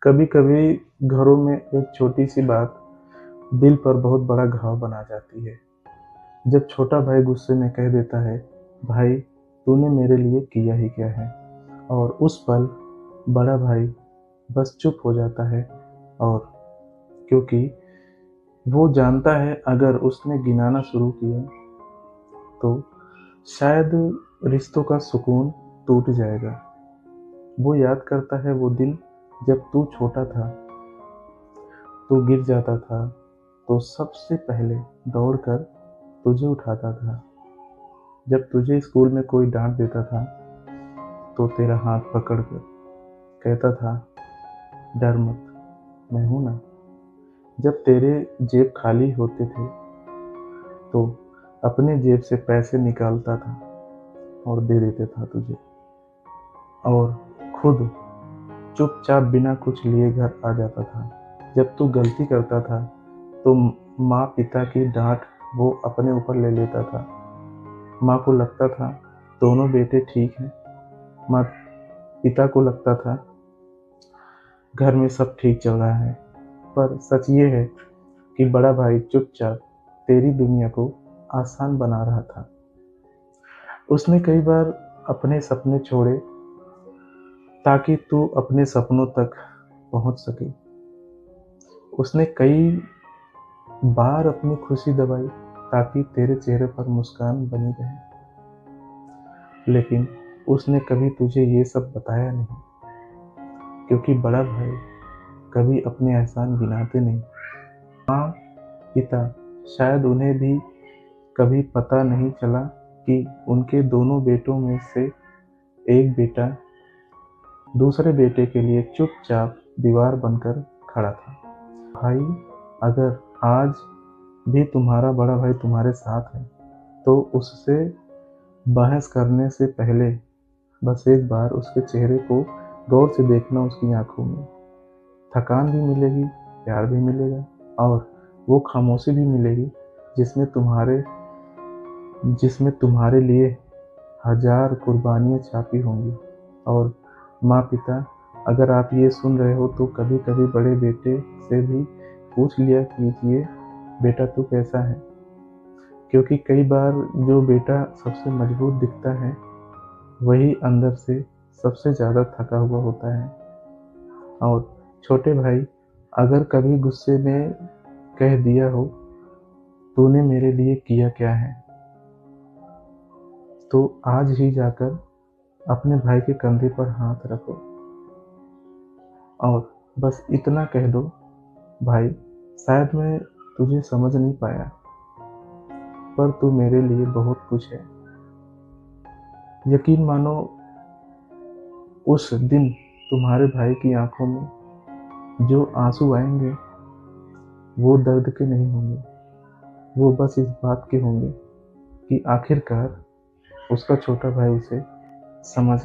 कभी कभी घरों में एक छोटी सी बात दिल पर बहुत बड़ा घाव बना जाती है। जब छोटा भाई गुस्से में कह देता है, भाई तूने मेरे लिए किया ही क्या है। और उस पल बड़ा भाई बस चुप हो जाता है। और क्योंकि वो जानता है अगर उसने गिनाना शुरू किया तो शायद रिश्तों का सुकून टूट जाएगा। वो याद करता है वो दिन जब तू छोटा था, तू गिर जाता था तो सबसे पहले दौड़कर तुझे उठाता था। जब तुझे स्कूल में कोई डांट देता था तो तेरा हाथ पकड़कर कहता था, डर मत, मैं हूं ना। जब तेरे जेब खाली होते थे तो अपने जेब से पैसे निकालता था और दे देता था तुझे। और खुद चुपचाप बिना कुछ लिए घर आ जाता था। जब तू गलती करता था तो माँ पिता की डांट वो अपने ऊपर ले लेता था। माँ को लगता था दोनों बेटे ठीक हैं, माँ पिता को लगता था घर में सब ठीक चल रहा है। पर सच ये है कि बड़ा भाई चुपचाप तेरी दुनिया को आसान बना रहा था। उसने कई बार अपने सपने छोड़े ताकि तू अपने सपनों तक पहुंच सके। उसने कई बार अपनी खुशी दबाई ताकि तेरे चेहरे पर मुस्कान बनी रहे। लेकिन उसने कभी तुझे ये सब बताया नहीं, क्योंकि बड़ा भाई कभी अपने एहसान गिनाते नहीं। माँ पिता शायद उन्हें भी कभी पता नहीं चला कि उनके दोनों बेटों में से एक बेटा दूसरे बेटे के लिए चुपचाप दीवार बनकर खड़ा था। भाई, अगर आज भी तुम्हारा बड़ा भाई तुम्हारे साथ है तो उससे बहस करने से पहले बस एक बार उसके चेहरे को गौर से देखना। उसकी आंखों में थकान भी मिलेगी, प्यार भी मिलेगा और वो खामोशी भी मिलेगी जिसमें तुम्हारे लिए हजार कुर्बानियाँ छापी होंगी। और माँ पिता, अगर आप ये सुन रहे हो तो कभी कभी बड़े बेटे से भी पूछ लिया कीजिए, बेटा तू कैसा है। क्योंकि कई बार जो बेटा सबसे मजबूत दिखता है वही अंदर से सबसे ज़्यादा थका हुआ होता है। और छोटे भाई, अगर कभी गुस्से में कह दिया हो, तूने मेरे लिए किया क्या है, तो आज ही जाकर अपने भाई के कंधे पर हाथ रखो और बस इतना कह दो, भाई शायद मैं तुझे समझ नहीं पाया, पर तू मेरे लिए बहुत कुछ है। यकीन मानो, उस दिन तुम्हारे भाई की आंखों में जो आंसू आएंगे वो दर्द के नहीं होंगे, वो बस इस बात के होंगे कि आखिरकार उसका छोटा भाई उसे समझ